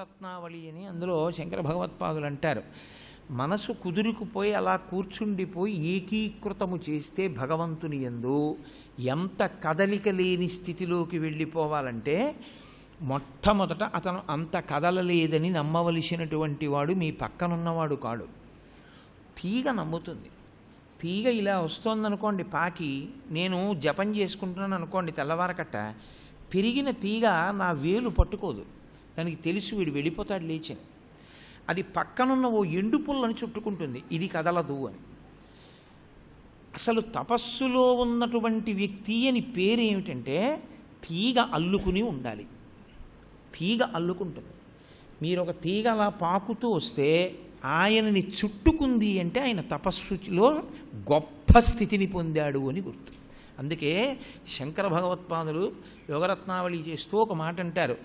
యోగరత్నావళి అని అందులో శంకర భగవత్పాదులు అంటారు, మనసు కుదురుకుపోయి అలా కూర్చుండిపోయి ఏకీకృతము చేస్తే భగవంతుని యందు ఎంత కదలిక లేని స్థితిలోకి వెళ్ళిపోవాలంటే మొట్టమొదట అతను అంత కదలలేదని నమ్మవలసినటువంటి వాడు మీ పక్కనున్నవాడు కాడు. తీగ నమ్ముతుంది. తీగ ఇలా వస్తోందనుకోండి పాకి, నేను జపం చేసుకుంటున్నాను అనుకోండి తెల్లవారకట్ట, పెరిగిన తీగ నా వేలు పట్టుకోదు, దానికి తెలుసు వీడు వెళ్ళిపోతాడు లేచని. అది పక్కనున్న ఓ ఎండు పుల్లని చుట్టుకుంటుంది, ఇది కదలదు అని. అసలు తపస్సులో ఉన్నటువంటి వ్యక్తి అని పేరు ఏమిటంటే తీగ అల్లుకుని ఉండాలి. తీగ అల్లుకుంటుంది. మీరు ఒక తీగ అలా పాకుతూ వస్తే ఆయనని చుట్టుకుంది అంటే ఆయన తపస్సులో గొప్ప స్థితిని పొందాడు అని గుర్తు. అందుకే శంకర భగవత్పాదులు యోగరత్నావళి చేస్తూ ఒక మాట అంటారు,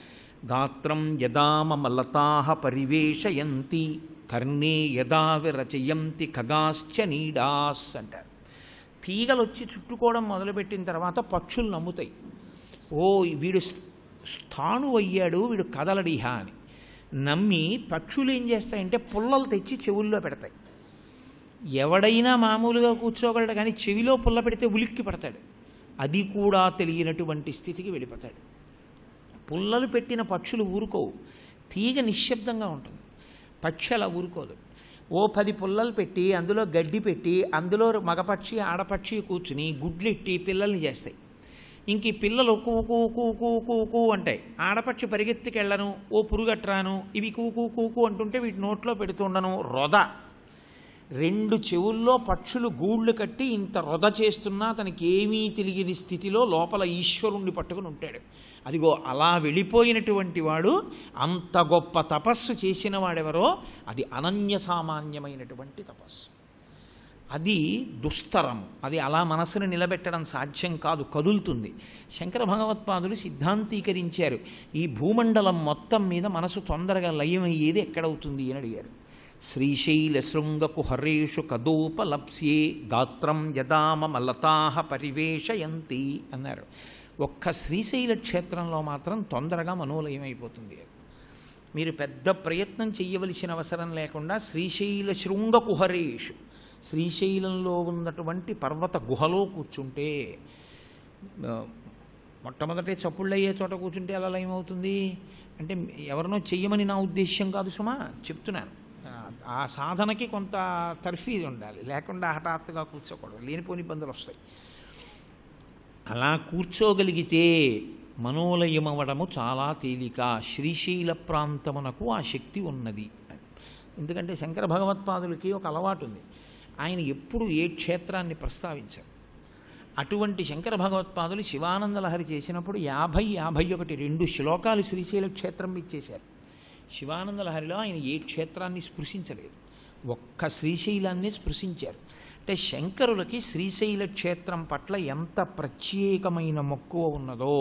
గాత్రం యదామలతాః పరివేషయంతి కర్ణే యదా విరచయంతి ఖగాశ్చ నీడాస్ అంటారు. తీగలు వచ్చి చుట్టుకోవడం మొదలుపెట్టిన తర్వాత పక్షులు నమ్ముతాయి, ఓ వీడు స్థాణు అయ్యాడు, వీడు కదలడిహా అని నమ్మి పక్షులు ఏం చేస్తాయంటే పుల్లలు తెచ్చి చెవుల్లో పెడతాయి. ఎవడైనా మామూలుగా కూర్చోగలడు, కానీ చెవిలో పుల్ల పెడితే ఉలిక్కి పడతాడు. అది కూడా తెలియనటువంటి స్థితికి వెళ్ళిపోతాడు. పుల్లలు పెట్టిన పక్షులు ఊరుకోవు, తీగ నిశ్శబ్దంగా ఉంటుంది. పక్షి అలా ఊరుకోదు. ఓ 10 పుల్లలు పెట్టి అందులో గడ్డి పెట్టి అందులో మగపక్షి ఆడపక్షి కూర్చుని గుడ్లెట్టి పిల్లల్ని చేస్తాయి. ఇంక ఈ పిల్లలు కూకు కూకు కూకు అంటాయి. ఆడపక్షి పరిగెత్తికెళ్ళను, ఓ పురుగట్రాను, ఇవి కూకు కూకు అంటుంటే వీటి నోట్లో పెడుతుండను. రొద 2 చెవుల్లో పక్షులు గూళ్ళు కట్టి ఇంత రొద చేస్తున్నా తనకి ఏమీ తెలియని స్థితిలో లోపల ఈశ్వరుణ్ణి పట్టుకుని ఉంటాడు. అదిగో అలా వెళ్ళిపోయినటువంటి వాడు అంత గొప్ప తపస్సు చేసిన వాడెవరో అది అనన్య సామాన్యమైనటువంటి తపస్సు. అది దుస్తరం. అది అలా మనసును నిలబెట్టడం సాధ్యం కాదు, కదులుతుంది. శంకర భగవత్పాదులు సిద్ధాంతీకరించారు, ఈ భూమండలం మొత్తం మీద మనసు తొందరగా లయమయ్యేది ఎక్కడవుతుంది అని అడిగారు. శ్రీశైల శృంగకు హరేషు కదోపలప్స్యే గాత్రం యదామలతాః పరివేషయంతి అన్నారు. ఒక్క శ్రీశైల క్షేత్రంలో మాత్రం తొందరగా మనోలయమైపోతుంది. మీరు పెద్ద ప్రయత్నం చెయ్యవలసిన అవసరం లేకుండా శ్రీశైల శృంగ కుహరేషు, శ్రీశైలంలో ఉన్నటువంటి పర్వత గుహలో కూర్చుంటే, మొట్టమొదటే చప్పుళ్ళయ్యే చోట కూర్చుంటే ఎలా లయమవుతుంది అంటే ఎవరినో చెయ్యమని నా ఉద్దేశ్యం కాదు సుమా, చెప్తున్నాను. ఆ సాధనకి కొంత తర్ఫీదు ఉండాలి, లేకుండా హఠాత్తుగా కూర్చోకూడదు, లేనిపోని ఇబ్బందులు వస్తాయి. అలా కూర్చోగలిగితే మనోలయమవడము చాలా తేలిక. శ్రీశైల ప్రాంతమునకు ఆ శక్తి ఉన్నది. ఎందుకంటే శంకర భగవత్పాదులకి ఒక అలవాటు ఉంది, ఆయన ఎప్పుడు ఏ క్షేత్రాన్ని ప్రస్తావించారు. అటువంటి శంకర భగవత్పాదులు శివానంద లహరి చేసినప్పుడు 50-51 2 శ్లోకాలు శ్రీశైల క్షేత్రం ఇచ్చేశారు. శివానంద లహరిలో ఆయన ఏ క్షేత్రాన్ని స్పృశించలేదు, ఒక్క శ్రీశైలాన్ని స్పృశించారు. అంటే శంకరులకి శ్రీశైల క్షేత్రం పట్ల ఎంత ప్రత్యేకమైన మక్కువ ఉన్నదో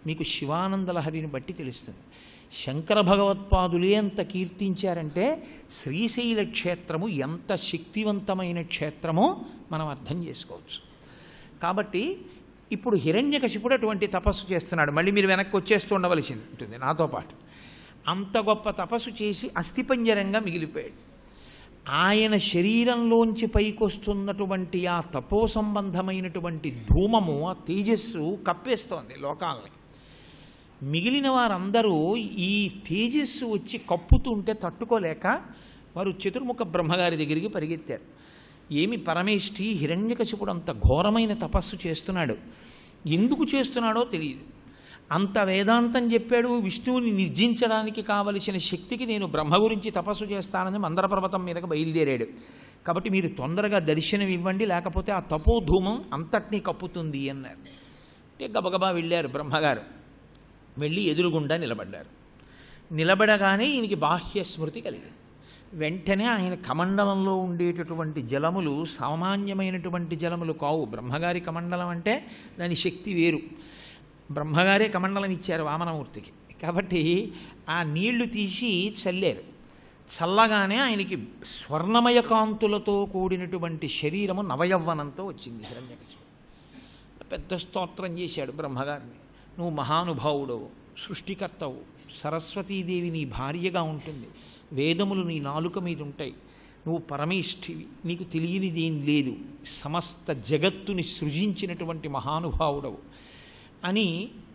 మీకు శివానంద లహరిని బట్టి తెలుస్తుంది. శంకర భగవత్పాదులే ఎంత కీర్తించారంటే శ్రీశైల క్షేత్రము ఎంత శక్తివంతమైన క్షేత్రమో మనం అర్థం చేసుకోవచ్చు. కాబట్టి ఇప్పుడు హిరణ్యకశిపుడు అటువంటి తపస్సు చేస్తున్నాడు. మళ్ళీ మీరు వెనక్కి వచ్చేస్తూ ఉండవలసి ఉంటుంది నాతో పాటు. అంత గొప్ప తపస్సు చేసి అస్థిపంజరంగా మిగిలిపోయాడు. ఆయన శరీరంలోంచి పైకొస్తున్నటువంటి ఆ తపో సంబంధమైనటువంటి ధూమము, ఆ తేజస్సు కప్పేస్తోంది లోకాలని. మిగిలిన వారందరూ ఈ తేజస్సు వచ్చి కప్పుతుంటే తట్టుకోలేక వారు చతుర్ముఖ బ్రహ్మగారి దగ్గరికి పరిగెత్తారు. ఏమి పరమేష్ఠి, హిరణ్యకశిపుడు అంత ఘోరమైన తపస్సు చేస్తున్నాడు, ఎందుకు చేస్తున్నాడో తెలియదు. అంత వేదాంతం చెప్పాడు, విష్ణువుని నిర్జించడానికి కావలసిన శక్తికి నేను బ్రహ్మ గురించి తపస్సు చేస్తానని మందర పర్వతం మీదకి బయలుదేరాడు. కాబట్టి మీరు తొందరగా దర్శనం ఇవ్వండి, లేకపోతే ఆ తపోధూమం అంతటినీ కప్పుతుంది అన్నారు. అంటే గబగబా వెళ్ళారు బ్రహ్మగారు. వెళ్ళి ఎదురుగుండా నిలబడ్డారు. నిలబడగానే ఈయనకి బాహ్య స్మృతి కలిగింది. వెంటనే ఆయన కమండలంలో ఉండేటటువంటి జలములు సామాన్యమైనటువంటి జలములు కావు. బ్రహ్మగారి కమండలం అంటే దాని శక్తి వేరు. బ్రహ్మగారే కమండలం ఇచ్చారు వామనమూర్తికి. కాబట్టి ఆ నీళ్లు తీసి చల్లారు. చల్లగానే ఆయనకి స్వర్ణమయ కాంతులతో కూడినటువంటి శరీరము నవయవ్వనంతో వచ్చింది. హిరణ్యకశిపుడు పెద్ద స్తోత్రం చేశాడు బ్రహ్మగారిని, నువ్వు మహానుభావుడు, సృష్టికర్తవు, సరస్వతీదేవి నీ భార్యగా ఉంటుంది, వేదములు నీ నాలుక మీద ఉంటాయి, నువ్వు పరమేష్ఠివి, నీకు తెలియనిది ఏం లేదు, సమస్త జగత్తుని సృజించినటువంటి మహానుభావుడవు అని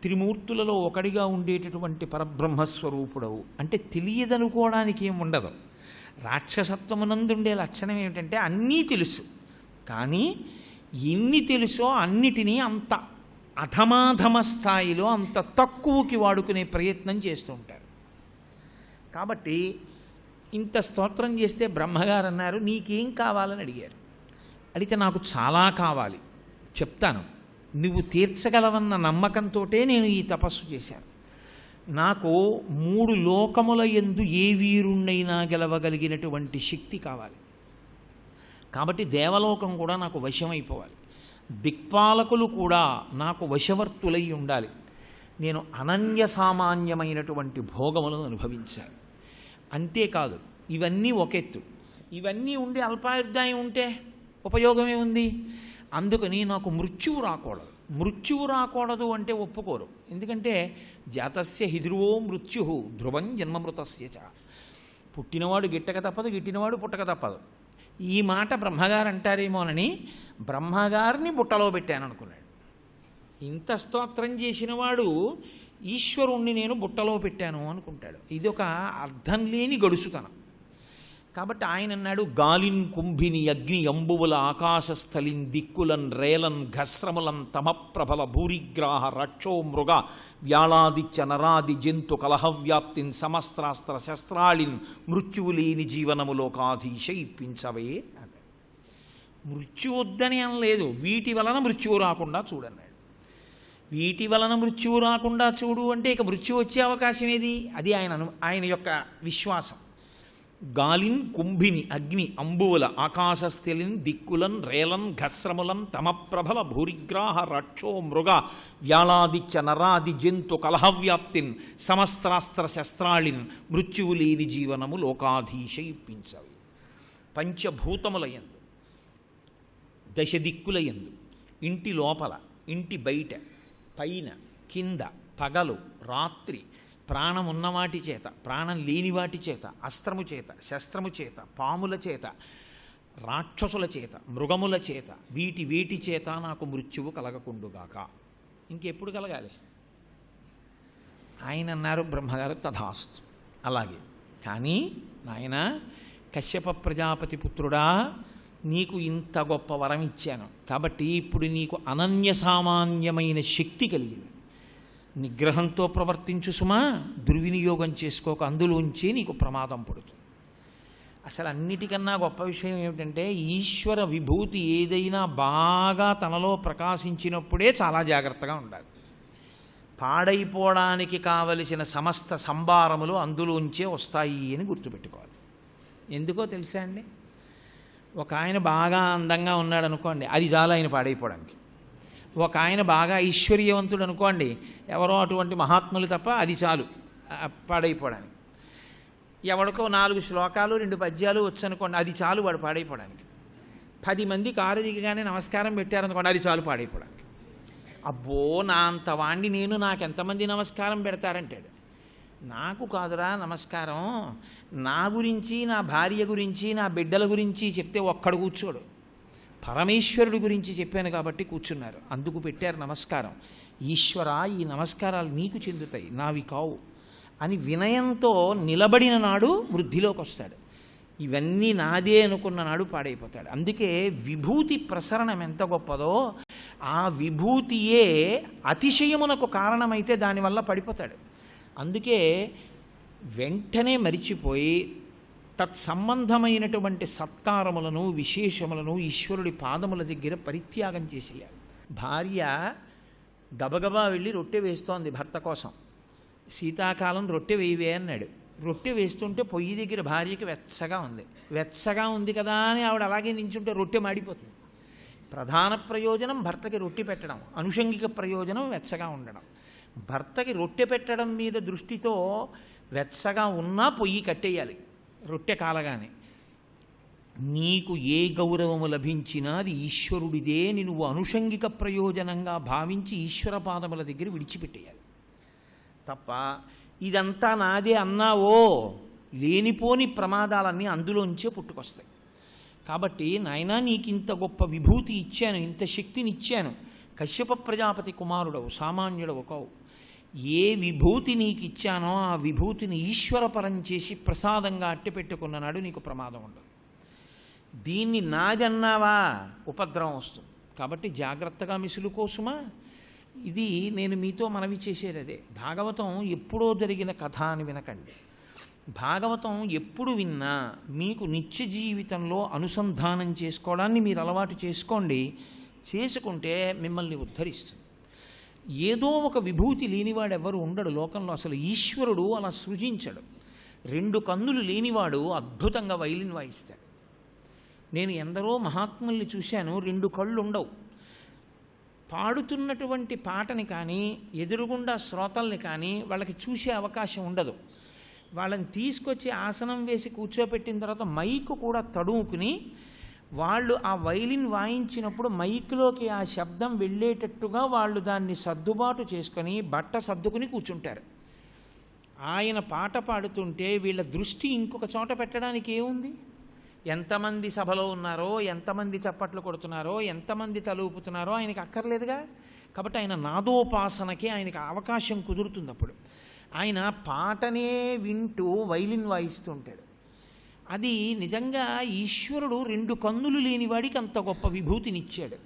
త్రిమూర్తులలో ఒకడిగా ఉండేటటువంటి పరబ్రహ్మస్వరూపుడవు అంటే తెలియదనుకోవడానికి ఏం ఉండదు. రాక్షసత్వమునందుండే లక్షణం ఏమిటంటే అన్నీ తెలుసు, కానీ ఎన్ని తెలుసో అన్నిటినీ అంత అధమాధమ స్థాయిలో అంత తక్కువకి వాడుకునే ప్రయత్నం చేస్తూ ఉంటారు. కాబట్టి ఇంత స్తోత్రం చేస్తే బ్రహ్మగారు అన్నారు, నీకేం కావాలని అడిగారు. అడిగితే నాకు చాలా కావాలి, చెప్తాను, నువ్వు తీర్చగలవన్న నమ్మకంతో నేను ఈ తపస్సు చేశాను. నాకు 3 లోకముల యందు ఏ వీరుణ్ణైనా గెలవగలిగినటువంటి శక్తి కావాలి. కాబట్టి దేవలోకం కూడా నాకు వశమైపోవాలి, దిక్పాలకులు కూడా నాకు వశవర్తులై ఉండాలి, నేను అనన్య సామాన్యమైనటువంటి భోగములను అనుభవించాలి. అంతేకాదు, ఇవన్నీ ఒకెత్తు, ఇవన్నీ ఉండి అల్పాయుర్దాయం ఉంటే ఉపయోగమే ఉంది. అందుకని నాకు మృత్యువు రాకూడదు. మృత్యువు రాకూడదు అంటే ఒప్పుకోరు. ఎందుకంటే జాతస్య హి ధ్రువో మృత్యు ధ్రువం జన్మమృతస్య చ. పుట్టినవాడు గిట్టక తప్పదు, గిట్టినవాడు పుట్టక తప్పదు. ఈ మాట బ్రహ్మగారు అంటారేమోనని బ్రహ్మగారిని బుట్టలో పెట్టాను అనుకున్నాడు. ఇంత స్తోత్రం చేసినవాడు ఈశ్వరుణ్ణి నేను బుట్టలో పెట్టాను అనుకుంటాడు. ఇది ఒక అర్థం లేని గడుసుతనం. కాబట్టి ఆయన అన్నాడు, గాలిన్ కుంభిని అగ్ని అంబువుల ఆకాశస్థలిన్ దిక్కులన్ రేలన్ ఘస్రములన్ తమప్రబల భూరిగ్రాహ రక్షో మృగ వ్యాళాదిత్య నరాది జంతు కలహవ్యాప్తిన్ సమస్త్రాస్త్ర శస్త్రాళిన్ మృత్యువు లేని జీవనములోకాధీశ ఇప్పించవే అన్నాడు. మృత్యు వద్దని అనలేదు, వీటి వలన మృత్యువు రాకుండా చూడన్నాడు. వీటి వలన మృత్యువు రాకుండా చూడు అంటే ఇక మృత్యు వచ్చే అవకాశం ఏది? అది ఆయన యొక్క విశ్వాసం. గాలిన్ కుంభిని అగ్ని అంబువుల ఆకాశస్థలిన్ దిక్కులన్ రేలన్ ఘస్రములన్ తమప్రబల భూరిగ్రాహ రక్షో మృగ వ్యాళాదిత్య నరాది జంతు కలహవ్యాప్తిన్ సమస్త్రాస్త్ర శస్త్రాళిన్ మృత్యువు లేని జీవనము లోకాధీశ ఇప్పించవి. పంచభూతములయందు, దశదిక్కులయందు, ఇంటి లోపల, ఇంటి బయట, పైన, కింద, పగలు, రాత్రి, ప్రాణం ఉన్నవాటి చేత, ప్రాణం లేని వాటి చేత, అస్త్రము చేత, శస్త్రము చేత, పాముల చేత, రాక్షసుల చేత, మృగముల చేత, వేటి చేత నాకు మృత్యువు కలగకుండుగాక. ఇంకెప్పుడు కలగాలి? ఆయన అన్నారు బ్రహ్మగారు, తథాస్తు, అలాగే. కానీ నాయన కశ్యప ప్రజాపతి పుత్రుడా, నీకు ఇంత గొప్ప వరం ఇచ్చాను కాబట్టి ఇప్పుడు నీకు అనన్య సామాన్యమైన శక్తి కలిగింది. నిగ్రహంతో ప్రవర్తించు సుమా, దుర్వినియోగం చేసుకోక, అందులోంచి నీకు ప్రమాదం పడుతుంది. అసలు అన్నిటికన్నా గొప్ప విషయం ఏమిటంటే ఈశ్వర విభూతి ఏదైనా బాగా తనలో ప్రకాశించినప్పుడే చాలా జాగ్రత్తగా ఉండాలి. పాడైపోవడానికి కావలసిన సమస్త సంభారములు అందులోంచే వస్తాయి అని గుర్తుపెట్టుకోవాలి. ఎందుకో తెలుసా అండి? ఒక ఆయన బాగా అందంగా ఉన్నాడు అనుకోండి, అది చాలా ఆయన పాడైపోవడానికి. ఒక ఆయన బాగా ఐశ్వర్యవంతుడు అనుకోండి, ఎవరో అటువంటి మహాత్ములు తప్ప అది చాలు పాడైపోవడానికి. ఎవడికో 4 శ్లోకాలు 2 పద్యాలు వచ్చనుకోండి, అది చాలు వాడు పాడైపోవడానికి. 10 మంది కారు దిగగానే నమస్కారం పెట్టారనుకోండి, అది చాలు పాడైపోవడానికి. అబ్బో, నా అంత వాణ్ణి నేను, నాకెంతమంది నమస్కారం పెడతారంటాడు. నాకు కాదురా నమస్కారం, నా గురించి, నా భార్య గురించి, నా బిడ్డల గురించి చెప్తే ఒక్కడు కూర్చోడు. పరమేశ్వరుడి గురించి చెప్పాను కాబట్టి కూర్చున్నారు, అందుకు పెట్టారు నమస్కారం. ఈశ్వర, ఈ నమస్కారాలు నీకు చెందుతాయి, నావి కావు అని వినయంతో నిలబడిన నాడు వృద్ధిలోకి వస్తాడు. ఇవన్నీ నాదే అనుకున్న నాడు పాడైపోతాడు. అందుకే విభూతి ప్రసరణం ఎంత గొప్పదో, ఆ విభూతియే అతిశయమునకు కారణమైతే దానివల్ల పడిపోతాడు. అందుకే వెంటనే మరిచిపోయి తత్సంబంధమైనటువంటి సత్కారములను, విశేషములను ఈశ్వరుడి పాదముల దగ్గర పరిత్యాగం చేసేయాలి. భార్య గబగబా వెళ్ళి రొట్టె వేస్తోంది భర్త కోసం. శీతాకాలం రొట్టె వేయవే అన్నాడు. రొట్టె వేస్తుంటే పొయ్యి దగ్గర భార్యకి వెచ్చగా ఉంది కదా అని ఆవిడ అలాగే నించుంటే రొట్టె మాడిపోతుంది. ప్రధాన ప్రయోజనం భర్తకి రొట్టె పెట్టడం, అనుషంగిక ప్రయోజనం వెచ్చగా ఉండడం. భర్తకి రొట్టె పెట్టడం మీద దృష్టితో వెచ్చగా ఉన్నా పొయ్యి కట్టేయాలి రొట్టె కాలగానే. నీకు ఏ గౌరవము లభించినా అది ఈశ్వరుడిదే అని నువ్వు అనుషంగిక ప్రయోజనంగా భావించి ఈశ్వర పాదముల దగ్గర విడిచిపెట్టేయాలి. తప్ప ఇదంతా నాదే అన్నావో లేనిపోని ప్రమాదాలన్నీ అందులోంచే పుట్టుకొస్తాయి. కాబట్టి నాయనా నీకు ఇంత గొప్ప విభూతి ఇచ్చాను, ఇంత శక్తిని ఇచ్చాను, కశ్యప ప్రజాపతి కుమారుడవు, సామాన్యుడవు కావు. ఏ విభూతి నీకు ఇచ్చానో ఆ విభూతిని ఈశ్వరపరం చేసి ప్రసాదంగా అట్టిపెట్టుకున్ననాడు నీకు ప్రమాదం ఉండదు. దీన్ని నాదన్నావా ఉపద్రవం వస్తుంది. కాబట్టి జాగ్రత్తగా మిసులుకోసుమా. ఇది నేను మీతో మనవి చేసేది అదే. భాగవతం ఎప్పుడో జరిగిన కథ అని వినకండి. భాగవతం ఎప్పుడు విన్నా మీకు నిత్య జీవితంలో అనుసంధానం చేసుకోవడాన్ని మీరు అలవాటు చేసుకోండి. చేసుకుంటే మిమ్మల్ని ఉద్ధరిస్తుంది. ఏదో ఒక విభూతి లేనివాడు ఎవరు ఉండడు లోకంలో. అసలు ఈశ్వరుడు అలా సృజించడు. 2 కన్నులు లేనివాడు అద్భుతంగా వైలిన్ వాయిస్తాడు. నేను ఎందరో మహాత్ముల్ని చూశాను, 2 కళ్ళు ఉండవు. పాడుతున్నటువంటి పాటని కానీ ఎదురుగుండా శ్రోతల్ని కానీ వాళ్ళకి చూసే అవకాశం ఉండదు. వాళ్ళని తీసుకొచ్చి ఆసనం వేసి కూర్చోపెట్టిన తర్వాత మైకు కూడా తడుముకుని వాళ్ళు ఆ వైలిన్ వాయించినప్పుడు మైకులోకి ఆ శబ్దం వెళ్ళేటట్టుగా వాళ్ళు దాన్ని సర్దుబాటు చేసుకొని బట్ట సర్దుకుని కూర్చుంటారు. ఆయన పాట పాడుతుంటే వీళ్ళ దృష్టి ఇంకొక చోట పెట్టడానికి ఏముంది? ఎంతమంది సభలో ఉన్నారో, ఎంతమంది చప్పట్లు కొడుతున్నారో, ఎంతమంది తలూపుతున్నారో ఆయనకి అక్కర్లేదుగా. కాబట్టి ఆయన నాదోపాసనకి ఆయనకి అవకాశం కుదురుతుంది. అప్పుడు ఆయన పాటనే వింటూ వైలిన్ వాయిస్తూ ఉంటాడు. అది నిజంగా ఈశ్వరుడు 2 కన్నులు లేనివాడికి అంత గొప్ప విభూతినిచ్చాడు.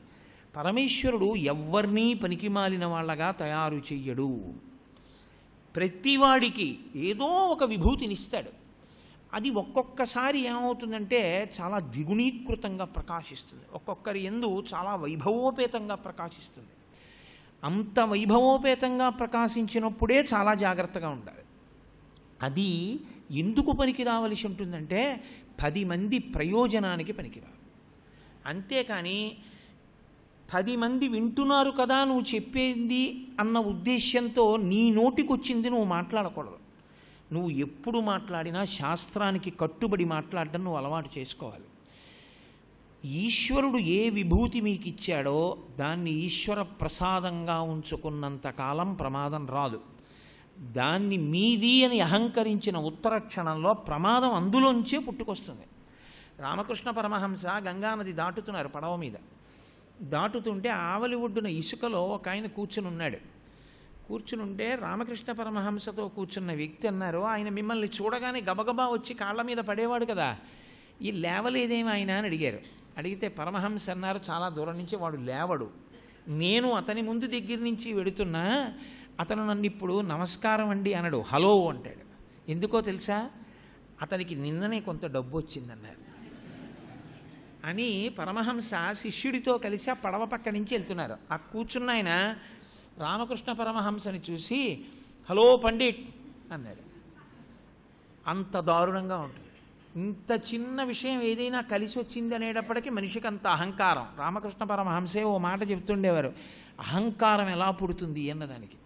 పరమేశ్వరుడు ఎవ్వరినీ పనికిమాలిన వాళ్ళగా తయారు చెయ్యడు. ప్రతివాడికి ఏదో ఒక విభూతినిస్తాడు. అది ఒక్కొక్కసారి ఏమవుతుందంటే చాలా ద్విగుణీకృతంగా ప్రకాశిస్తుంది. ఒక్కొక్కరి యందు చాలా వైభవోపేతంగా ప్రకాశిస్తుంది. అంత వైభవోపేతంగా ప్రకాశించినప్పుడే చాలా జాగ్రత్తగా ఉండాలి. అది ఎందుకు పనికి రావలసి ఉంటుందంటే 10 మంది ప్రయోజనానికి పనికిరాదు. అంతేకాని 10 మంది వింటున్నారు కదా నువ్వు చెప్పేది అన్న ఉద్దేశ్యంతో నీ నోటికొచ్చింది నువ్వు మాట్లాడకూడదు. నువ్వు ఎప్పుడు మాట్లాడినా శాస్త్రానికి కట్టుబడి మాట్లాడడం నువ్వు అలవాటు చేసుకోవాలి. ఈశ్వరుడు ఏ విభూతి మీకు ఇచ్చాడో దాన్ని ఈశ్వర ప్రసాదంగా ఉంచుకున్నంత కాలం ప్రమాదం రాదు. దాన్ని మీది అని అహంకరించిన ఉత్తర క్షణంలో ప్రమాదం అందులోంచే పుట్టుకొస్తుంది. రామకృష్ణ పరమహంస గంగానది దాటుతున్నారు పడవ మీద. దాటుతుంటే ఆవలి ఒడ్డున ఇసుకలో ఒక ఆయన కూర్చుని ఉన్నాడు. కూర్చునుంటే రామకృష్ణ పరమహంసతో కూర్చున్న వ్యక్తి అన్నారు, ఆయన మిమ్మల్ని చూడగానే గబగబా వచ్చి కాళ్ళ మీద పడేవాడు కదా, ఈ లేవలేదేమి ఆయన అని అడిగారు. అడిగితే పరమహంస అన్నారు, చాలా దూరం నుంచి వాడు లేవడు. నేను అతని ముందు దగ్గర నుంచి వెడుతున్నా, అతను నన్ను ఇప్పుడు నమస్కారం అండి అనడు, హలో అంటాడు. ఎందుకో తెలుసా? అతనికి నిన్ననే కొంత డబ్బు వచ్చిందన్నారు అని. పరమహంస శిష్యుడితో కలిసి ఆ పడవ పక్క నుంచి వెళ్తున్నారు. ఆ కూర్చున్న ఆయన రామకృష్ణ పరమహంసని చూసి హలో పండిట్ అన్నాడు. అంత దారుణంగా ఉంటుంది. ఇంత చిన్న విషయం ఏదైనా కలిసి వచ్చింది అనేటప్పటికీ మనిషికి అంత అహంకారం. రామకృష్ణ పరమహంసే ఓ మాట చెప్తుండేవారు, అహంకారం ఎలా పుడుతుంది అన్నదానికి.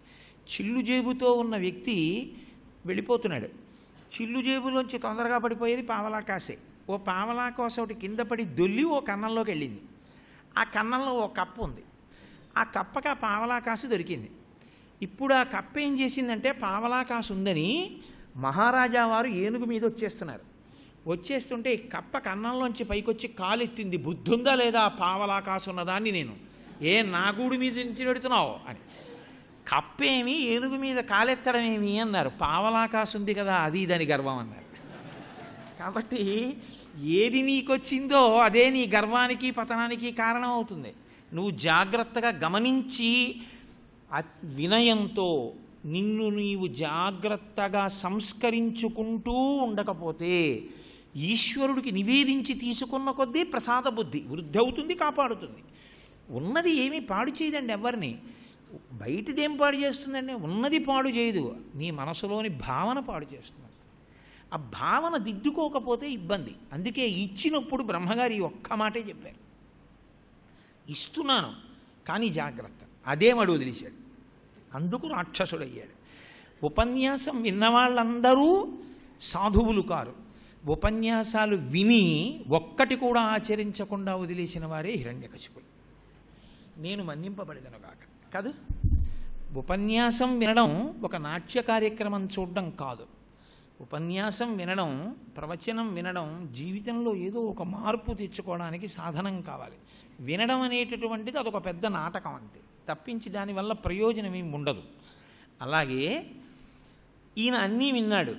చిల్లు జేబుతో ఉన్న వ్యక్తి వెళ్ళిపోతున్నాడు. చిల్లు జేబులోంచి తొందరగా పడిపోయేది పావలా కాసే. ఓ పావలా కాస ఒకటి కింద పడి దొల్లి ఓ కన్నంలోకి వెళ్ళింది. ఆ కన్నంలో ఓ కప్పు ఉంది. ఆ కప్పకి ఆ పావలా కాసు దొరికింది. ఇప్పుడు ఆ కప్ప ఏం చేసిందంటే, పావలా కాసు ఉందని మహారాజా వారు ఏనుగు మీద వచ్చేస్తున్నారు. వచ్చేస్తుంటే ఈ కప్ప కన్నంలోంచి పైకొచ్చి కాలెత్తింది. బుద్ధుందా లేదా పావలా కాసు ఉన్నదాన్ని నేను నా గూడు మీద నుంచి పెడుతున్నావు అని. కప్పేమి ఏనుగు మీద కాలెత్తడం ఏమి అన్నారు. పావలా కాసు ఉంది కదా అది దాని గర్వం అన్నారు. కాబట్టి ఏది నీకొచ్చిందో అదే నీ గర్వానికి పతనానికి కారణం అవుతుంది. నువ్వు జాగ్రత్తగా గమనించి వినయంతో నిన్ను నీవు జాగ్రత్తగా సంస్కరించుకుంటూ ఉండకపోతే ఈశ్వరుడికి నివేదించి తీసుకున్న కొద్దీ ప్రసాద బుద్ధి వృద్ధి అవుతుంది, కాపాడుతుంది. ఉన్నది ఏమీ పాడు చేయదండి ఎవరిని. బయటిదేం పాడు చేస్తుందండి? ఉన్నది పాడు చేయదు, నీ మనసులోని భావన పాడు చేస్తుంది. ఆ భావన దిద్దుకోకపోతే ఇబ్బంది. అందుకే ఇచ్చినప్పుడు బ్రహ్మగారి ఒక్క మాటే చెప్పారు, ఇస్తున్నాను కానీ జాగ్రత్త. అదేమడు వదిలేశాడు. అందుకు రాక్షసుడయ్యాడు. ఉపన్యాసం విన్నవాళ్ళందరూ సాధువులు కారు. ఉపన్యాసాలు విని ఒక్కటి కూడా ఆచరించకుండా వదిలేసిన వారే హిరణ్యకశిపుడు. నేను మన్నింపబడదను కాక కాదు. ఉపన్యాసం వినడం ఒక నాట్య కార్యక్రమం చూడడం కాదు. ఉపన్యాసం వినడం, ప్రవచనం వినడం జీవితంలో ఏదో ఒక మార్పు తెచ్చుకోవడానికి సాధనం కావాలి. వినడం అనేటటువంటిది అదొక పెద్ద నాటకం అంతే, తప్పించి దానివల్ల ప్రయోజనం ఏమి ఉండదు. అలాగే ఈయన అన్నీ విన్నాడు,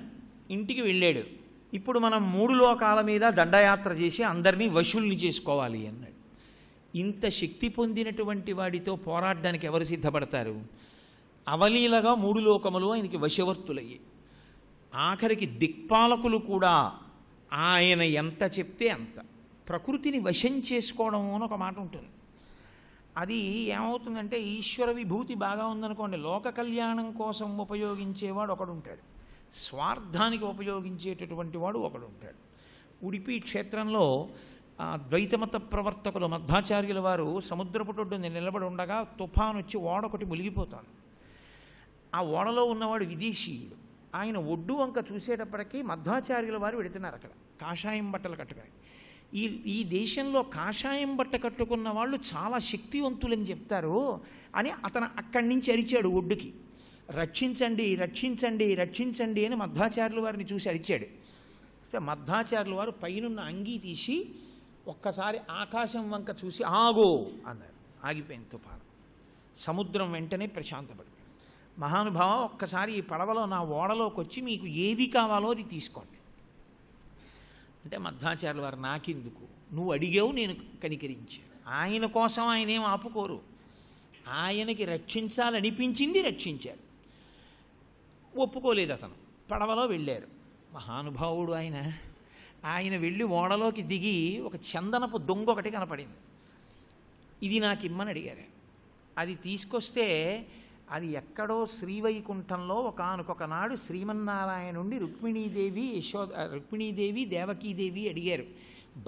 ఇంటికి వెళ్ళాడు. ఇప్పుడు మనం 3 లోకాల మీద దండయాత్ర చేసి అందరినీ వశుల్ని చేసుకోవాలి అన్నాడు. ఇంత శక్తి పొందినటువంటి వాడితో పోరాడడానికి ఎవరు సిద్ధపడతారు? అవలీలగా 3 లోకములు ఆయనకి వశవర్తులయ్యాయి. ఆఖరికి దిక్పాలకులు కూడా ఆయన ఎంత చెప్తే అంత. ప్రకృతిని వశం చేసుకోవడం అని ఒక మాట ఉంటుంది. అది ఏమవుతుందంటే, ఈశ్వర విభూతి బాగా ఉందనుకోండి, లోక కళ్యాణం కోసం ఉపయోగించేవాడు ఒకడు ఉంటాడు, స్వార్థానికి ఉపయోగించేటటువంటి వాడు ఒకడు ఉంటాడు. ఉడిపి క్షేత్రంలో ద్వైతమత ప్రవర్తకులు మధ్వాచార్యుల వారు సముద్రపుటొడ్డుని నిలబడి ఉండగా తుఫాను వచ్చి ఓడొకటి మునిగిపోతాను. ఆ ఓడలో ఉన్నవాడు విదేశీయుడు. ఆయన ఒడ్డు వంక చూసేటప్పటికీ మధ్వాచార్యుల వారు వెడుతున్నారు అక్కడ కాషాయం బట్టలు కట్టుకొని. ఈ దేశంలో కాషాయం బట్ట కట్టుకున్న వాళ్ళు చాలా శక్తివంతులని చెప్తారు అని అతను అక్కడి నుంచి అరిచాడు ఒడ్డుకి. రక్షించండి, రక్షించండి, రక్షించండి అని మధ్వాచార్యుల వారిని చూసి అరిచాడు. మధ్వాచార్యుల వారు పైనున్న అంగీ తీసి ఒక్కసారి ఆకాశం వంక చూసి ఆగో అన్నారు. ఆగిపోయింది తుఫాను. సముద్రం వెంటనే ప్రశాంతపడిపోయింది. మహానుభావ, ఒక్కసారి ఈ పడవలో నా ఓడలోకి వచ్చి మీకు ఏది కావాలో అది తీసుకోండి అంటే మధ్వాచార్యుల వారు, నాకెందుకు, నువ్వు అడిగావు, నేను కనికరించాను. ఆయన కోసం ఆయన ఏం ఆపుకోరు, ఆయనకి రక్షించాలనిపించింది రక్షించారు. ఒప్పుకోలేదు అతను. పడవలో వెళ్ళారు. మహానుభావుడు ఆయన వెళ్ళి ఓడలోకి దిగి ఒక చందనపు దొంగ ఒకటి కనపడింది. ఇది నాకు ఇమ్మని అడిగారు. అది తీసుకొస్తే అది ఎక్కడో శ్రీవైకుంఠంలో ఒకానొక నాడు శ్రీమన్నారాయణుండి రుక్మిణీదేవి దేవకీదేవి అడిగారు,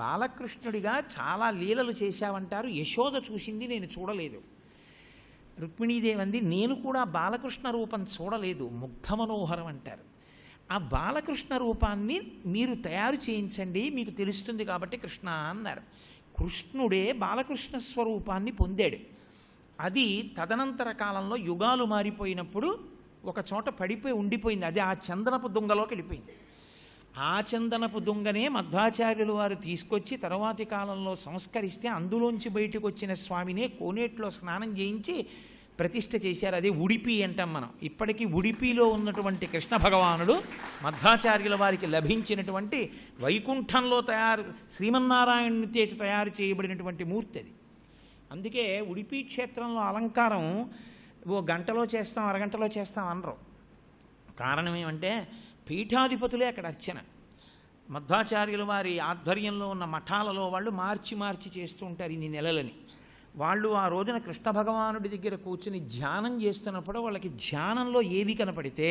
బాలకృష్ణుడిగా చాలా లీలలు చేశావంటారు, యశోద చూసింది నేను చూడలేదు. రుక్మిణీదేవి అంది, నేను కూడా బాలకృష్ణ రూపం చూడలేదు, ముగ్ధ మనోహరం అంటారు. ఆ బాలకృష్ణ రూపాన్ని మీరు తయారు చేయించండి, మీకు తెలుస్తుంది కాబట్టి కృష్ణ అన్నారు. కృష్ణుడే బాలకృష్ణ స్వరూపాన్ని పొందాడు. అది తదనంతర కాలంలో యుగాలు మారిపోయినప్పుడు ఒక చోట పడిపోయి ఉండిపోయింది. అది ఆ చందనపు దొంగలోకి వెళ్ళిపోయింది. ఆ చందనపు దొంగనే మధ్వాచార్యులు వారు తీసుకొచ్చి తర్వాతి కాలంలో సంస్కరిస్తే అందులోంచి బయటకు వచ్చిన స్వామినే కోనేట్లో స్నానం చేయించి ప్రతిష్ఠ చేశారు. అదే ఉడిపి అంటాం మనం. ఇప్పటికీ ఉడిపిలో ఉన్నటువంటి కృష్ణ భగవానుడు మధ్వాచార్యుల వారికి లభించినటువంటి వైకుంఠంలో శ్రీమన్నారాయణుని చేతి తయారు చేయబడినటువంటి మూర్తి అది. అందుకే ఉడిపి క్షేత్రంలో అలంకారం ఓ గంటలో చేస్తాం, అరగంటలో చేస్తాం అనరు. కారణం ఏమంటే పీఠాధిపతులే అక్కడ అర్చన. మధ్వాచార్యుల వారి ఆధ్వర్యంలో ఉన్న మఠాలలో వాళ్ళు మార్చి మార్చి చేస్తూ ఉంటారు ఇన్ని నెలలని. వాళ్ళు ఆ రోజున కృష్ణ భగవానుడి దగ్గర కూర్చుని ధ్యానం చేస్తున్నప్పుడు వాళ్ళకి ధ్యానంలో ఏవి కనపడితే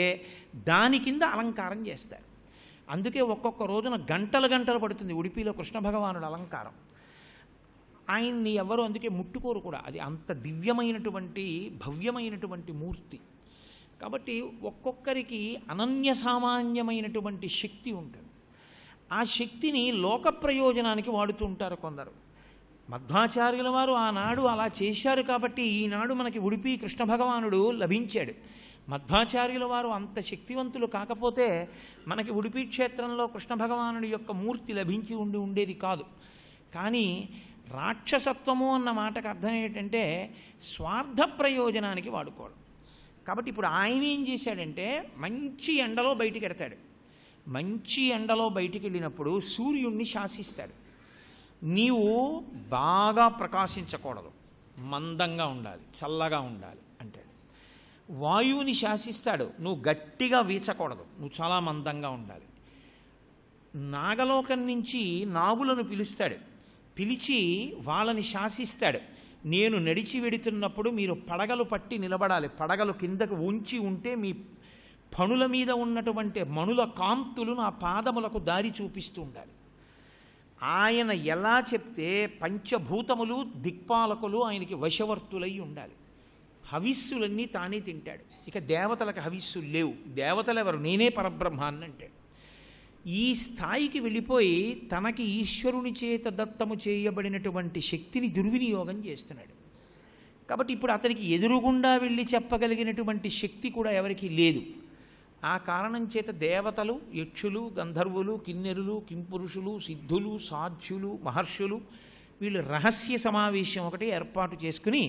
దాని కింద అలంకారం చేస్తారు. అందుకే ఒక్కొక్క రోజున గంటలు గంటలు పడుతుంది ఉడిపిలో కృష్ణ భగవానుడు అలంకారం. ఆయన్ని ఎవరు అందుకే ముట్టుకోరు కూడా. అది అంత దివ్యమైనటువంటి భవ్యమైనటువంటి మూర్తి. కాబట్టి ఒక్కొక్కరికి అనన్య సామాన్యమైనటువంటి శక్తి ఉంటుంది. ఆ శక్తిని లోక ప్రయోజనానికి వాడుతూ ఉంటారు కొందరు. మధ్వాచార్యుల వారు ఆనాడు అలా చేశారు కాబట్టి ఈనాడు మనకి ఉడిపి కృష్ణ భగవానుడు లభించాడు. మధ్వాచార్యుల వారు అంత శక్తివంతులు కాకపోతే మనకి ఉడిపి క్షేత్రంలో కృష్ణ భగవానుడి యొక్క మూర్తి లభించి ఉండేది కాదు. కానీ రాక్షసత్వము అన్న మాటకు అర్థం ఏంటంటే స్వార్థ ప్రయోజనానికి వాడుకోవడం. కాబట్టి ఇప్పుడు ఆయన ఏం చేశాడంటే మంచి ఎండలో బయటికి ఎడతాడు. మంచి ఎండలో బయటికి వెళ్ళినప్పుడు సూర్యుణ్ణి శాసిస్తాడు. నీవు బాగా ప్రకాశించకూడదు, మందంగా ఉండాలి, చల్లగా ఉండాలి అంటాడు. వాయువుని శాసిస్తాడు, నువ్వు గట్టిగా వీచకూడదు, నువ్వు చాలా మందంగా ఉండాలి. నాగలోకం నుంచి నాగులను పిలుస్తాడు, పిలిచి వాళ్ళని శాసిస్తాడు. నేను నడిచి వెడుతున్నప్పుడు మీరు పడగలు పట్టి నిలబడాలి, పడగలు కిందకు ఉంచి ఉంటే మీ పణుల మీద ఉన్నటువంటి మణుల కాంతులు నా పాదములకు దారి చూపిస్తూ ఉండాలి. ఆయన ఎలా చెప్తే పంచభూతములు దిక్పాలకులు ఆయనకి వశవర్తులై ఉండాలి. హవిస్సులన్నీ తానే తింటాడు. ఇక దేవతలకు హవిస్సులు లేవు. దేవతలు ఎవరు? నేనే పరబ్రహ్మాన్ని అంటాడు. ఈ స్థాయికి వెళ్ళిపోయి తనకి ఈశ్వరుని చేత దత్తము చేయబడినటువంటి శక్తిని దుర్వినియోగం చేస్తున్నాడు. కాబట్టి ఇప్పుడు అతనికి ఎదురుగుండా వెళ్ళి చెప్పగలిగినటువంటి శక్తి కూడా ఎవరికీ లేదు. ఆ కారణం చేత దేవతలు, యక్షులు, గంధర్వులు, కిన్నెరులు, కింపురుషులు, సిద్ధులు, సాధ్యులు, మహర్షులు వీళ్ళు రహస్య సమావేశం ఒకటి ఏర్పాటు చేసుకుని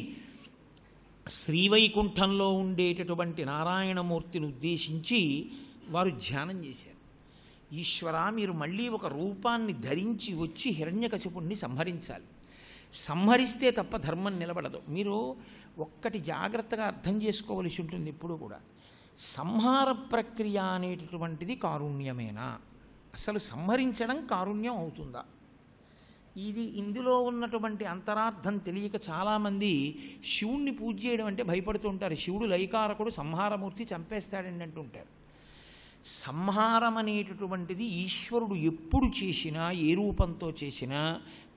శ్రీవైకుంఠంలో ఉండేటటువంటి నారాయణమూర్తిని ఉద్దేశించి వారు ధ్యానం చేశారు. ఈశ్వర, మీరు మళ్ళీ ఒక రూపాన్ని ధరించి వచ్చి హిరణ్యకశిపుణ్ణి సంహరించాలి. సంహరిస్తే తప్ప ధర్మం నిలబడదు. మీరు ఒక్కటి జాగ్రత్తగా అర్థం చేసుకోవలసి ఉంటుంది ఎప్పుడు కూడా. సంహార ప్రక్రియ అనేటటువంటిది కారుణ్యమేనా? అసలు సంహరించడం కారుణ్యం అవుతుందా? ఇందులో ఉన్నటువంటి అంతరార్థం తెలియక చాలామంది శివుణ్ణి పూజ చేయడం అంటే భయపడుతూ ఉంటారు. శివుడు లైకారకుడు, సంహారమూర్తి, చంపేస్తాడండి అంటుంటారు. సంహారం అనేటటువంటిది ఈశ్వరుడు ఎప్పుడు చేసినా, ఏ రూపంతో చేసినా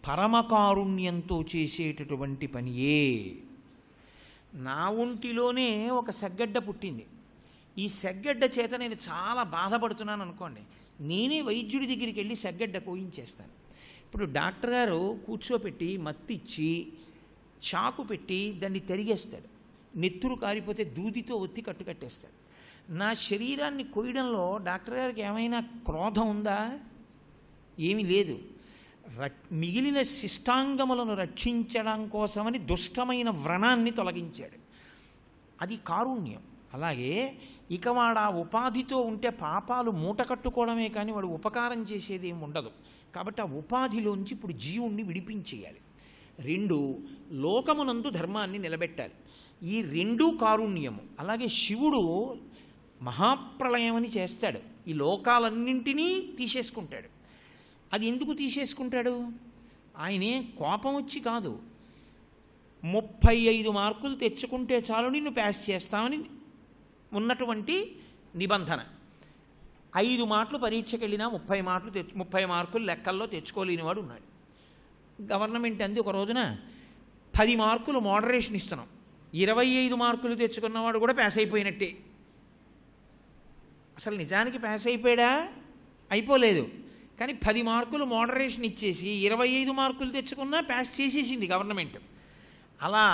పరమకారుణ్యంతో చేసేటటువంటి పనియే. నా ఒంటిలోనే ఒక సెగ్గడ్డ పుట్టింది. ఈ సెగ్గడ్డ చేత నేను చాలా బాధపడుతున్నాను అనుకోండి, నేనే వైద్యుడి దగ్గరికి వెళ్ళి సెగ్గడ్డ కోయించేస్తాను. ఇప్పుడు డాక్టర్ గారు కూర్చోపెట్టి మత్తిచ్చి చాకు పెట్టి దాన్ని తరిగేస్తాడు. నెత్తురు కారిపోతే దూదితో ఒత్తి కట్టుకట్టేస్తాడు. నా శరీరాన్ని కొయ్యడంలో డాక్టర్ గారికి ఏమైనా క్రోధం ఉందా? ఏమీ లేదు. మిగిలిన శిష్టాంగములను రక్షించడం కోసమని దుష్టమైన వ్రణాన్ని తొలగించాడు. అది కారుణ్యం. అలాగే ఇక వాడు ఆ ఉపాధితో ఉంటే పాపాలు మూట కట్టుకోవడమే కానీ వాడు ఉపకారం చేసేది ఏమి ఉండదు. కాబట్టి ఆ ఉపాధిలోంచి ఇప్పుడు జీవుణ్ణి విడిపించేయాలి. 2, లోకమునందు ధర్మాన్ని నిలబెట్టాలి. ఈ 2 కారుణ్యము. అలాగే శివుడు మహాప్రళయమని చేస్తాడు. ఈ లోకాలన్నింటినీ తీసేసుకుంటాడు. అది ఎందుకు తీసేసుకుంటాడు? ఆయనే కోపం వచ్చి కాదు, 35 మార్కులు తెచ్చుకుంటే చాలు నిన్ను పాస్ చేస్తామని ఉన్నటువంటి నిబంధన. 5 మాటలు పరీక్షకి వెళ్ళినా 30 మార్కులు లెక్కల్లో తెచ్చుకోలేనివాడు ఉన్నాడు. గవర్నమెంట్ అంది ఒక రోజున 10 మార్కులు మోడరేషన్ ఇస్తున్నాం, 25 మార్కులు తెచ్చుకున్నవాడు కూడా పాస్ అయిపోయినట్టే. అసలు నిజానికి పాస్ అయిపోయాడా? అయిపోలేదు. కానీ 10 మార్కులు మోడరేషన్ ఇచ్చేసి 25 మార్కులు తెచ్చుకున్నా పాస్ చేసేసింది గవర్నమెంట్. అలా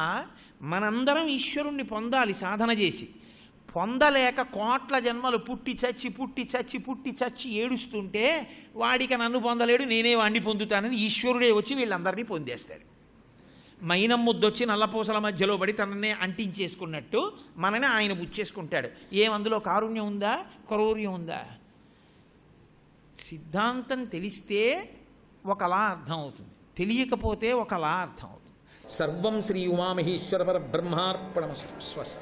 మనందరం ఈశ్వరుణ్ణి పొందాలి సాధన చేసి. పొందలేక కోట్ల జన్మలు పుట్టి చచ్చి ఏడుస్తుంటే వాడికి నన్ను పొందలేడు, నేనే వాడిని పొందుతానని ఈశ్వరుడే వచ్చి వీళ్ళందరినీ పొందేస్తాడు. మైనం ముద్దొచ్చి నల్లపూసల మధ్యలో పడి తననే అంటించేసుకున్నట్టు మనని ఆయన బుచ్చేసుకుంటాడు. ఏమందులో కారుణ్యం ఉందా? క్రౌర్యం ఉందా? సిద్ధాంతం తెలిస్తే ఒకలా అర్థం అవుతుంది, తెలియకపోతే ఒకలా అర్థం అవుతుంది. సర్వం శ్రీ ఉమామహేశ్వర పరబ్రహ్మార్పణమస్తు. స్వస్తి.